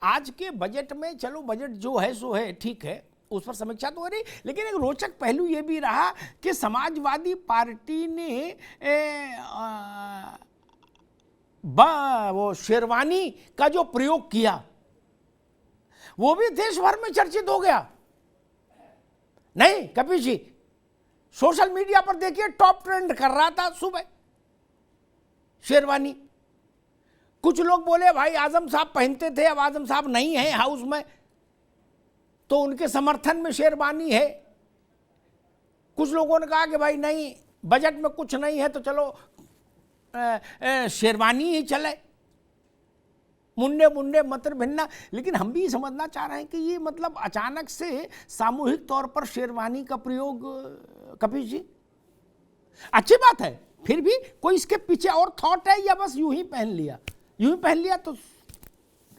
आज के बजट में, चलो बजट जो है सो है, ठीक है, उस पर समीक्षा तो हो रही, लेकिन एक रोचक पहलू ये भी रहा कि समाजवादी पार्टी ने वो शेरवानी का जो प्रयोग किया वो भी देश भर में चर्चित हो गया। नहीं कपिल जी, सोशल मीडिया पर देखिए टॉप ट्रेंड कर रहा था सुबह शेरवानी। कुछ लोग बोले भाई आजम साहब पहनते थे, अब आजम साहब नहीं है हाउस में, तो उनके समर्थन में शेरवानी है। कुछ लोगों ने कहा कि भाई नहीं, बजट में कुछ नहीं है तो चलो शेरवानी ही चले, मुंडे मुंडे मतर भिन्ना। लेकिन हम भी समझना चाह रहे हैं कि ये मतलब अचानक से सामूहिक तौर पर शेरवानी का प्रयोग, कपिल जी अच्छी बात है, फिर भी कोई इसके पीछे और थॉट है या बस यूं ही पहन लिया? यूं ही पहन लिया तो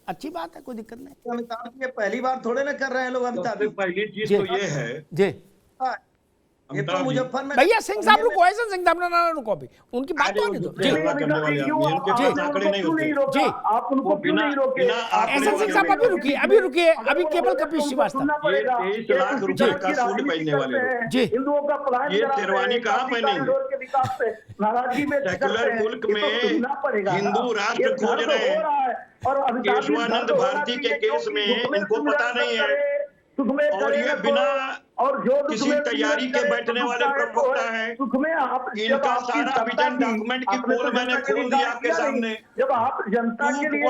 अच्छी बात है, कोई दिक्कत नहीं। अमिताभ जी पहली बार थोड़े ना कर रहे हैं लोग। अमिताभ पहली चीज तो ये है जी, ये तो मुजफ्फर में भैया सिंह साहब रुको, ऐसा सिंह साहब ना रुको, अभी उनकी बात तो आने दो। जी जी, आप उनको क्यों नहीं रोके? ऐसा सिंह साहब अभी रुकिए, अभी रुकिए, अभी केवल कपिल श्रीवास्तव। 23 लाख रुपए का सूट पहनने वाले लोग जी, हिंदुओं का पलायन, ये शेरवानी कहाँ पहनेंगे? नाराजगी में सेकुलर मुल्क में हिंदू राष्ट्र खोज रहे हैं, और केशवानंद भारती के केस में इनको पता नहीं है, और ये बिना किसी तैयारी के बैठने वाले प्रवक्ता हैं। इनका सारा विजन डॉक्यूमेंट की पोल मैंने खोल दिया आपके सामने। जब आप जनता के लिए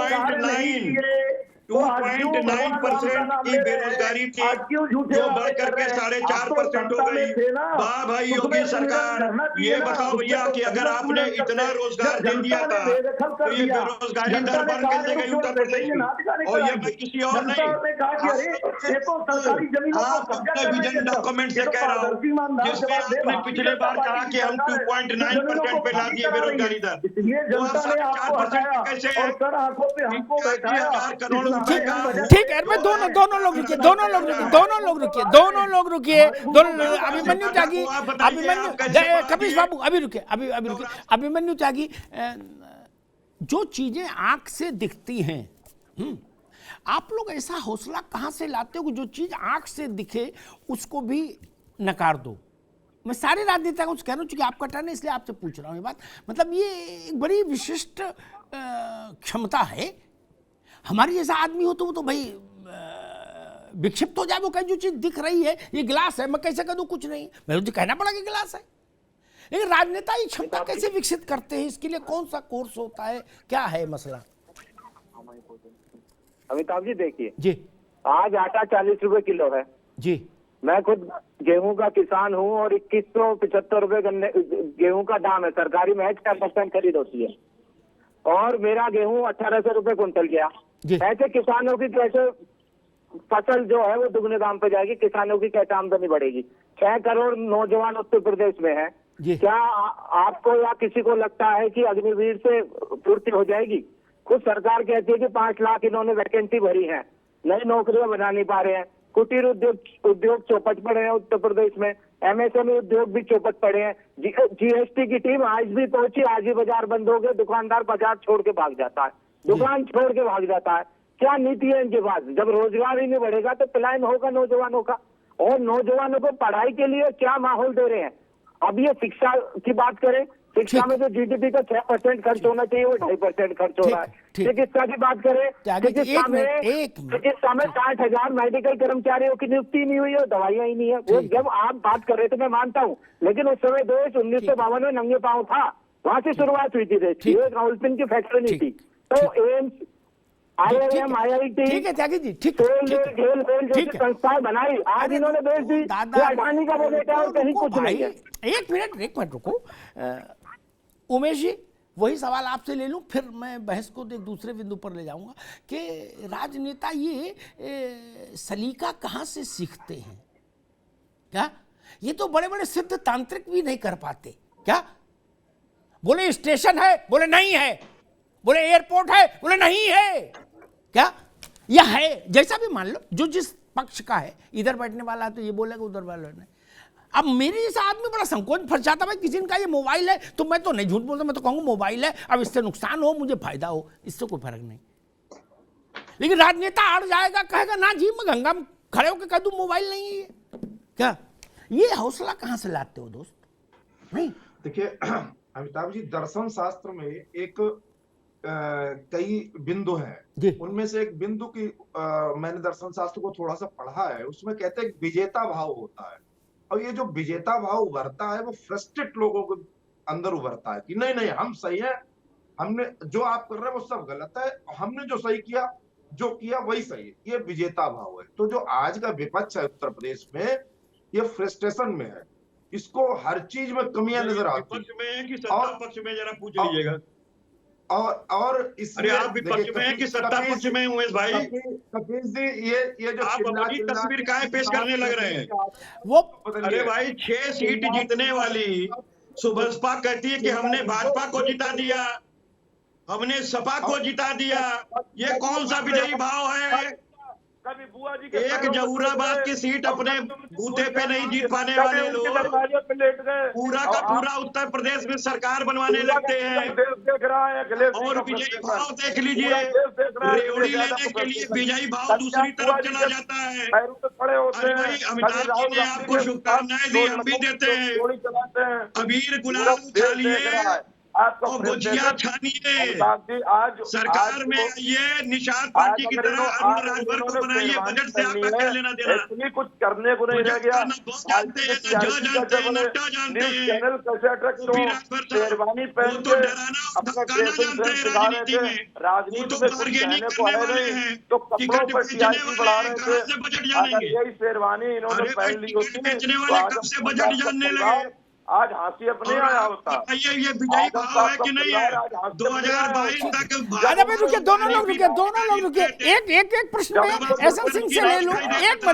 2.9% की बेरोजगारी थी, जो बढ़ करके 4.5% हो गई। वाह भाई योगी सरकार, ये बताओ भैया कि अगर आपने इतना रोजगार दे दिया था तो ये बेरोजगारी दर बढ़ कैसे गई उत्तर प्रदेश में? और ये किसी और नहीं, आप अपने विजन डॉक्यूमेंट से कह रहा हूँ, जिसमें आपने पिछले बार कहा कि हम 2.9% पे ला दिए बेरोजगारी दर, तो आप 4.5% कैसे है? 4 करोड़ ठीक है, मैं दोनों लोग रुकिए, अभिमन्यु त्यागी, कपिल बाबू अभी रुकिए, अभिमन्यु त्यागी, जो चीजें आंख से दिखती हैं, आप लोग ऐसा हौसला कहां से लाते हो कि जो चीज आंख से दिखे उसको भी नकार दो? मैं सारे राजनेता को कह रहा हूँ, चूंकि आपका टर्न है इसलिए आपसे पूछ रहा हूँ ये बात। मतलब ये एक बड़ी विशिष्ट क्षमता है। हमारी जैसा आदमी हो तो वो तो भाई विक्षिप्त हो जाए, वो कहीं जो चीज दिख रही है, ये गिलास है, मैं कैसे कह दूं कुछ नहीं, मैं तो कहना पड़ा कि गिलास है। लेकिन राजनेता ये क्षमता कैसे विकसित करते हैं? इसके लिए कौन सा कोर्स होता है, क्या है मसला? अमिताभ जी देखिए जी, आज आटा 40 रुपए किलो है जी, मैं खुद गेहूं का किसान हूं और 2175 रुपए गेहूं का दाम है। सरकारी महज 4% खरीद होती है और मेरा गेहूं 1800 रुपए कुंटल गया। ऐसे किसानों की कैसे फसल जो है वो दुगने दाम पे जाएगी? किसानों की कैसे आमदनी बढ़ेगी? 6 करोड़ नौजवान उत्तर प्रदेश में है। क्या आपको या किसी को लगता है कि अग्निवीर से पूर्ति हो जाएगी? खुद सरकार कहती है कि 5 लाख इन्होंने वैकेंसी भरी है, नई नौकरियां बना नहीं पा रहे हैं। कुटीर उद्योग चौपट पड़े हैं उत्तर प्रदेश में, एमएसएमई उद्योग भी चौपट पड़े हैं। जीएसटी की टीम आज भी पहुंची, आज ही बाजार बंद हो गए, दुकानदार बाजार छोड़ के भाग जाता है, दुकान छोड़ के भाग जाता है। क्या नीति है इनके पास? जब रोजगार ही नहीं बढ़ेगा तो पलायन होगा नौजवानों का। और नौजवानों को पढ़ाई के लिए क्या माहौल दे रहे हैं? अब ये शिक्षा की बात करें, शिक्षा में जो जीडीपी का 6% खर्च होना चाहिए वो 2.5% खर्च हो रहा है। चिकित्सा की बात करें, चिकित्सा में 60,000 मेडिकल कर्मचारियों की नियुक्ति नहीं हुई है, दवाइयां ही नहीं है। वो जब आप बात कर रहे थे मैं मानता हूँ, लेकिन उस समय देश 1952 में नंगे पांव था, वहां से शुरुआत हुई थी देश की, राउलपिंड की फैक्ट्री नहीं थी। तो एम्स, IIM, IIT, ठीक है त्यागी जी, ठीक जैसी संस्थाएं बनाई, आज इन्होंने बेच दी। अडानी का वो बेटा और कहीं कुछ नहीं है। एक मिनट रुको उमेश जी, वही सवाल आपसे ले लूं, फिर मैं बहस को एक दूसरे बिंदु पर ले जाऊंगा कि राजनेता ये सलीका कहाँ से सीखते हैं? क्या ये तो बड़े बड़े सिद्ध तांत्रिक भी नहीं कर पाते क्या? बोले स्टेशन है, बोले नहीं है, बोले एयरपोर्ट है, बोले नहीं है, क्या यह है? जैसा भी मान लो, जो जिस पक्ष का है, इधर बैठने वाला है तो ये बोलेगा, उधर वाला नहीं। अब मेरे जैसा आदमी बड़ा संकोच फंस जाता, भाई किसी का ये मोबाइल है तो मैं तो नहीं झूठ बोलता, मैं तो कहूँगा मोबाइल है, अब इससे नुकसान हो मुझे फायदा हो, इससे कोई फर्क नहीं। लेकिन राजनेता अड़ जाएगा, कहेगा ना जी मैं गंगा में खड़े होकर कह दूं मोबाइल नहीं है ये, क्या ये हौसला कहां से लाते हो दोस्त? नहीं देखिए अमिताभ जी, दर्शन शास्त्र में एक कई बिंदु हैं, उनमें से एक बिंदु की मैंने दर्शन शास्त्र को थोड़ा सा पढ़ा है, उसमें कहते हैं विजेता भाव होता है, और ये जो विजेता भाव उभरता है वो फ्रस्ट्रेट लोगों के अंदर उभरता है कि नहीं नहीं हम सही है, हमने जो आप कर रहे हैं वो सब गलत है, हमने जो सही किया जो किया वही सही है, ये विजेता भाव है। तो जो आज का विपक्ष है उत्तर प्रदेश में, ये फ्रस्ट्रेशन में है, इसको हर चीज में कमियां नजर आती है। विपक्ष में है कि सत्ता पक्ष में, जरा पूछ लीजिएगा। और इसमें आप विपक्ष में है कि सत्ता पक्ष में, उमेश भाई? कपिल जी, ये जो आप अपनी तस्वीर काहे पेश करने लग रहे हैं? वो अरे भाई 6 सीट जीतने वाली सुबसपा कहती है कि हमने भाजपा को जिता दिया, हमने सपा को जिता दिया, ये कौन सा विजयी भाव है? एक जहूराबाद की सीट अपने बूथे पे नहीं जीत पाने वाले लोग पूरा का पूरा उत्तर प्रदेश में सरकार बनवाने लगते हैं। और विजयी भाव देख लीजिए, रेवड़ी लेने के लिए विजयी भाव दूसरी तरफ चला जाता है। अरे भाई अमिताभ जी ने आपको शुभकामनाएं दी, हम भी देते हैं। अबीर गुलाल उठा लिए और गुजिया छानिए, सरकार में ये निषाद पार्टी की तरह अन्य राजभर को बनाइए, बजट से आपका क्या लेना देना? कुछ करने को नहीं रह गया। जानते हैं ना, जो जानते हैं ना, क्या जानते हैं, वो तो डराना और धमकाना जानते हैं राजनीति में, वो तो बार्गेनिंग करने वाले हैं, टिकट बेचने वाले हैं, कहाँ से बजट जानेंगे? अरे भाई टिकट बेचने वाले कब से बजट जानने लगे? आज हाँसी अपने आया होता। ये विजयी भाव है कि नहीं है? 2022 तक रुकिए, दोनों लोग रुकिए, एक प्रश्न में एहसन सिंह से ले लूं,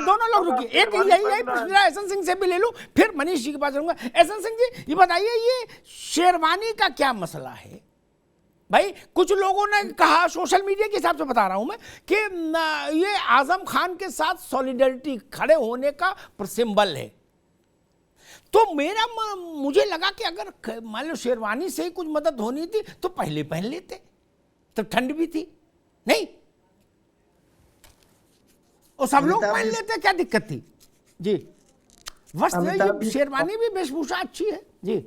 दोनों लोग रुकिए, एक यही प्रश्न एहसन सिंह से भी ले लूं, फिर मनीष जी के पास रहूंगा। एहसन सिंह जी ये बताइए, ये शेरवानी का क्या मसला है भाई? कुछ लोगों ने कहा, सोशल मीडिया के हिसाब से बता रहा हूं मैं, कि ये आजम खान के साथ सॉलिडरिटी खड़े होने का सिंबल है। तो मुझे लगा कि अगर मान लो शेरवानी से ही कुछ मदद होनी थी तो पहले पहन लेते, तो ठंड भी थी नहीं, और सब लोग पहन लेते, क्या दिक्कत थी जी? वस्त्र शेरवानी भी वेशभूषा अच्छी है जी।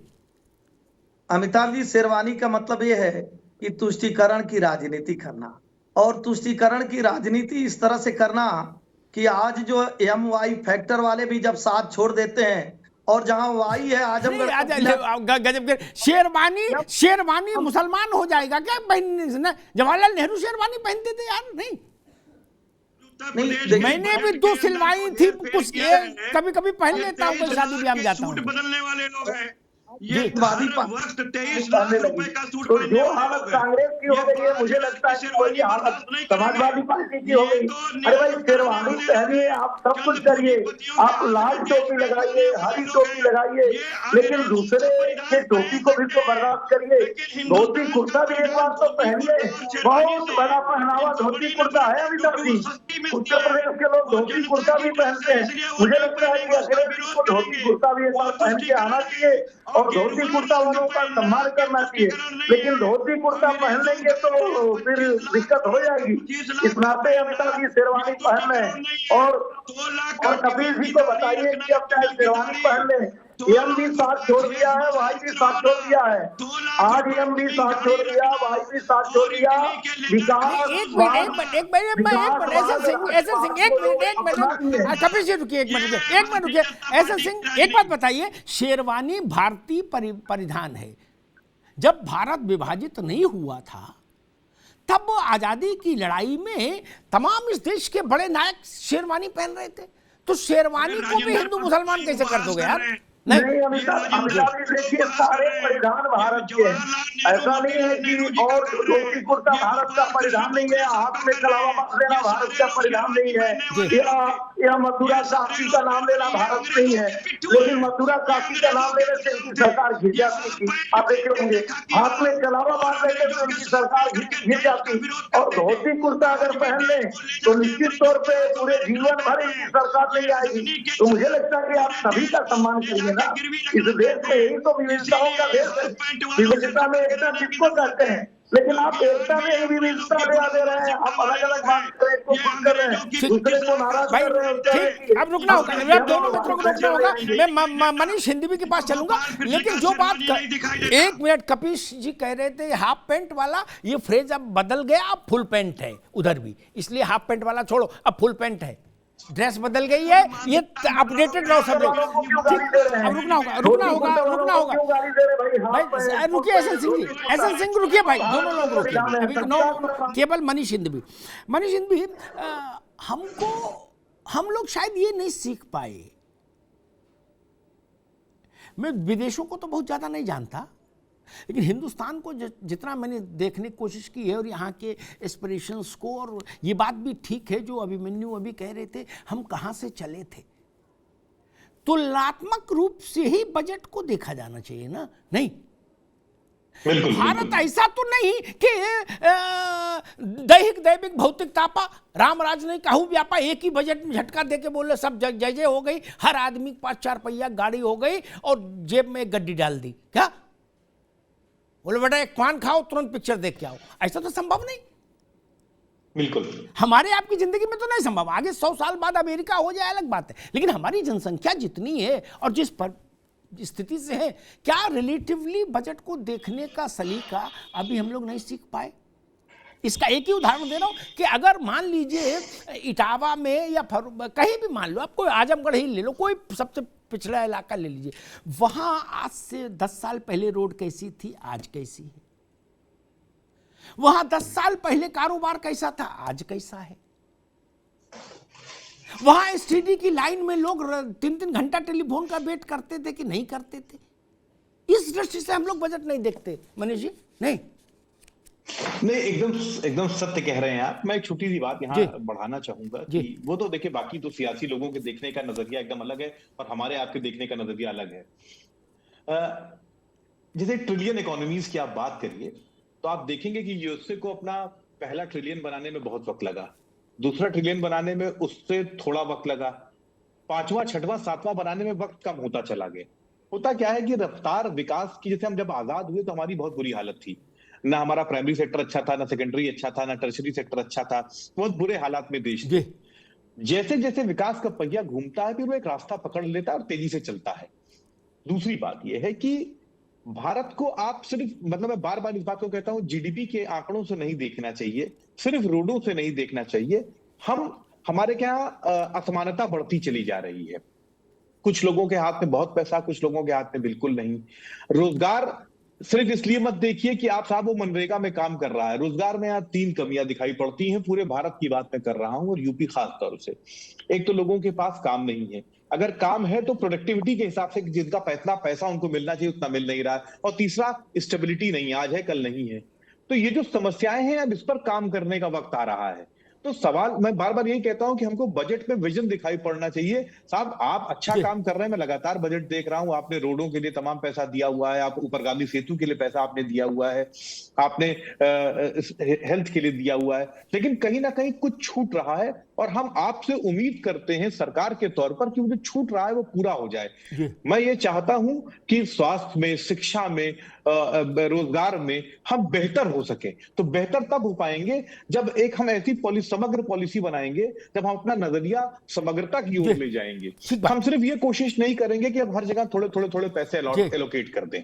अमिताभ जी, शेरवानी का मतलब ये है कि तुष्टीकरण की राजनीति करना, और तुष्टीकरण की राजनीति इस तरह से करना कि आज जो MY फैक्टर वाले भी जब साथ छोड़ देते हैं, और जहां वाई है आजमगढ़, गजब। शेरवानी मुसलमान हो जाएगा क्या पहनने से? ना, जवाहरलाल नेहरू शेरवानी पहनते थे यार। नहीं, मैंने भी 2 सिलवाई थी, कुछ कभी कभी पहन लेता हूँ, कोई शादी ब्याह में जाता हूँ। बदलने वाले लोग हैं ये वक्त 23 लाख रुपए का सूट तो जो हालत कांग्रेस की हो गई है, मुझे लगता है कि वही हालत समाजवादी पार्टी की हो गई। अरे भाई शेरवानी पहनिए, आप सब कुछ करिए, आप लाल टोपी लगाइए, हरी टोपी लगाइए, लेकिन दूसरे के टोपी को भी तो बर्दाश्त करिए। धोती कुर्ता भी एक बार तो पहनिए, बहुत बड़ा पहनावा धोती कुर्ता है। अमिताभ जी, उत्तर प्रदेश के लोग धोती कुर्ता भी पहनते हैं, मुझे लगता है कि अखिलेश को धोती कुर्ता भी एक बार पहन के आना चाहिए, और धोती कुर्ता वालों का सम्मान करना चाहिए। लेकिन धोती कुर्ता पहन लेंगे तो फिर दिक्कत हो जाएगी। इस नाते अमिताभ जी शेरवानी पहन लें, और कपिल जी को बताइए कि अब चाहे शेरवानी पहन लें, एम भी साथ छोड़ दिया है, वाई भी साथ छोड़ दिया है। आज एम भी साथ छोड़ दिया, वाई भी साथ छोड़ दिया। विकास कपिल जी रुकिए, एक मिनट रुकिए। ऐसा सिंह, एक बात बताइए, शेरवानी भारतीय परिधान है। जब भारत विभाजित नहीं हुआ था तब आजादी की लड़ाई में तमाम इस देश के बड़े नायक शेरवानी पहन रहे थे, तो शेरवानी को भी हिंदू मुसलमान कैसे कर दोगे यार? नहीं अमिताभ जी देखिए, सारे परिधान भारत के हैं, ऐसा नहीं है कि और धोती कुर्ता भारत का परिधान नहीं है, हाथ में कलावा बांध लेना भारत का परिधान नहीं है, या मथुरा काशी का नाम लेना भारत नहीं है। लेकिन मथुरा काशी का नाम लेने से इनकी सरकार घिर जाती थी, आप देख लेंगे। हाथ में कलावा बांध लेने से इनकी सरकार घिर जाती, और धोती कुर्ता अगर पहन ले तो निश्चित तौर पे पूरे जीवन भर इनकी सरकार नहीं आएगी। तो मुझे लगता है कि आप सभी का सम्मान करिए। इस देश में यही तो विविधताओं का देश है, विविधता में एकता किसको कहते हैं? लेकिन आप एकता में विविधता दे रहे हैं, आप अलग अलग बात कर रहे हैं, दूसरे को नाराज कर रहे हैं। ठीक, अब रुकना होगा, अब दोनों मित्रों को रुकना होगा। मैं मनीष हिंदवी के पास चलूंगा, लेकिन जो बात एक मिनट, कपिश जी कह रहे थे हाफ पैंट वाला, ये फ्रेज अब बदल गया, अब फुल पैंट है उधर भी, इसलिए हाफ पैंट वाला छोड़ो, अब फुल पैंट है, ड्रेस बदल गई है, ये अपडेटेड रहो सब लोग। अब रुकना होगा भाई, रुकिए एसएन सिंह रुकिए भाई, दोनों लोग रुकिए अभी, केवल मनीष हिंदवी। हम लोग शायद ये नहीं सीख पाए, मैं विदेशों को तो बहुत ज्यादा नहीं जानता, लेकिन हिंदुस्तान को जितना मैंने देखने की कोशिश की है और यहाँ के एस्पिरेशंस को, और ये बात भी ठीक है जो अभिमन्यु अभी कह रहे थे, हम कहाँ से चले थे, तुलनात्मक रूप से ही बजट को देखा जाना चाहिए ना। नहीं, भारत ऐसा तो नहीं कि दैहिक दैविक भौतिक तापा राम राज नहीं कहूँ व्यापा, एक ही बजट में झटका दे के बोले सब जय जय हो गई, हर आदमी के पास 4 पहिया गाड़ी हो गई और जेब में गड्डी डाल दी, क्या बोले बेटा एक पान खाओ तुरंत पिक्चर देख के आओ, ऐसा तो संभव नहीं। बिल्कुल हमारे आपकी जिंदगी में तो नहीं संभव, आगे 100 साल बाद अमेरिका हो जाए अलग बात है, लेकिन हमारी जनसंख्या जितनी है और जिस पर स्थिति से है, क्या रिलेटिवली बजट को देखने का सलीका अभी हम लोग नहीं सीख पाए। इसका एक ही उदाहरण दे रहा हूं कि अगर मान लीजिए इटावा में या कहीं भी मान लो, आप कोई आजमगढ़ ही ले लो, कोई सबसे पिछड़ा इलाका ले लीजिए, वहां आज से 10 साल पहले रोड कैसी थी, आज कैसी है। वहां 10 साल पहले कारोबार कैसा था, आज कैसा है। वहां एसटीडी की लाइन में लोग 3-3 घंटा टेलीफोन का वेट करते थे कि नहीं करते थे। इस दृष्टि से हम लोग बजट नहीं देखते मनीष जी। नहीं, एकदम सत्य कह रहे हैं आप। मैं एक छोटी सी बात यहाँ बढ़ाना चाहूंगा कि वो तो देखिए, बाकी तो सियासी लोगों के देखने का नजरिया एकदम अलग है और हमारे आपके देखने का नजरिया अलग है। जैसे ट्रिलियन इकोनॉमीज की आप बात करिए तो आप देखेंगे कि यूएसए को अपना पहला ट्रिलियन बनाने में बहुत वक्त लगा, दूसरा ट्रिलियन बनाने में उससे थोड़ा वक्त लगा, 5वां 6वां 7वां बनाने में वक्त कम होता चला गया। होता क्या है कि रफ्तार विकास की, जैसे हम जब आजाद हुए तो हमारी बहुत बुरी हालत थी, ना हमारा प्राइमरी सेक्टर अच्छा था, ना सेकेंडरी अच्छा था, ना टर्शरी सेक्टर अच्छा था, बहुत बुरे हालात में देश थे। जैसे जैसे विकास का पहिया घूमता है फिर वो एक रास्ता पकड़ लेता है और तेजी से चलता है। दूसरी बात यह है कि भारत को आप सिर्फ, मतलब मैं बार बार इस बात को कहता हूं, जीडीपी के आंकड़ों से नहीं देखना चाहिए, सिर्फ रोडों से नहीं देखना चाहिए। हमारे यहाँ असमानता बढ़ती चली जा रही है, कुछ लोगों के हाथ में बहुत पैसा, कुछ लोगों के हाथ में बिल्कुल नहीं। रोजगार सिर्फ इसलिए मत देखिए कि आप साहब वो मनरेगा में काम कर रहा है, रोजगार में यहाँ 3 कमियां दिखाई पड़ती हैं, पूरे भारत की बात मैं कर रहा हूं और यूपी खास तौर से। एक तो लोगों के पास काम नहीं है, अगर काम है तो प्रोडक्टिविटी के हिसाब से जिनका पैसा उनको मिलना चाहिए उतना मिल नहीं रहा है, और तीसरा स्टेबिलिटी नहीं, आज है कल नहीं है। तो ये जो समस्याएं हैं, अब इस पर काम करने का वक्त आ रहा है। तो सवाल मैं बार बार यही कहता हूं कि हमको बजट में विजन दिखाई पड़ना चाहिए। साहब आप अच्छा काम कर रहे हैं, मैं लगातार बजट देख रहा हूं, आपने रोडों के लिए तमाम पैसा दिया हुआ है, आप ऊपरगामी सेतु के लिए पैसा आपने दिया हुआ है, आपने हेल्थ के लिए दिया हुआ है, लेकिन कहीं ना कहीं कुछ छूट रहा है और हम आपसे उम्मीद करते हैं सरकार के तौर पर कि वो जो छूट रहा है वो पूरा हो जाए। मैं ये चाहता हूं कि स्वास्थ्य में, शिक्षा में, रोजगार में हम बेहतर हो सके। तो बेहतर तब हो पाएंगे जब एक हम ऐसी समग्र पॉलिसी बनाएंगे, जब हम अपना नजरिया समग्रता की ओर ले जाएंगे। हम सिर्फ ये कोशिश नहीं करेंगे कि अब हर जगह थोड़े थोड़े पैसे एलोकेट कर दें।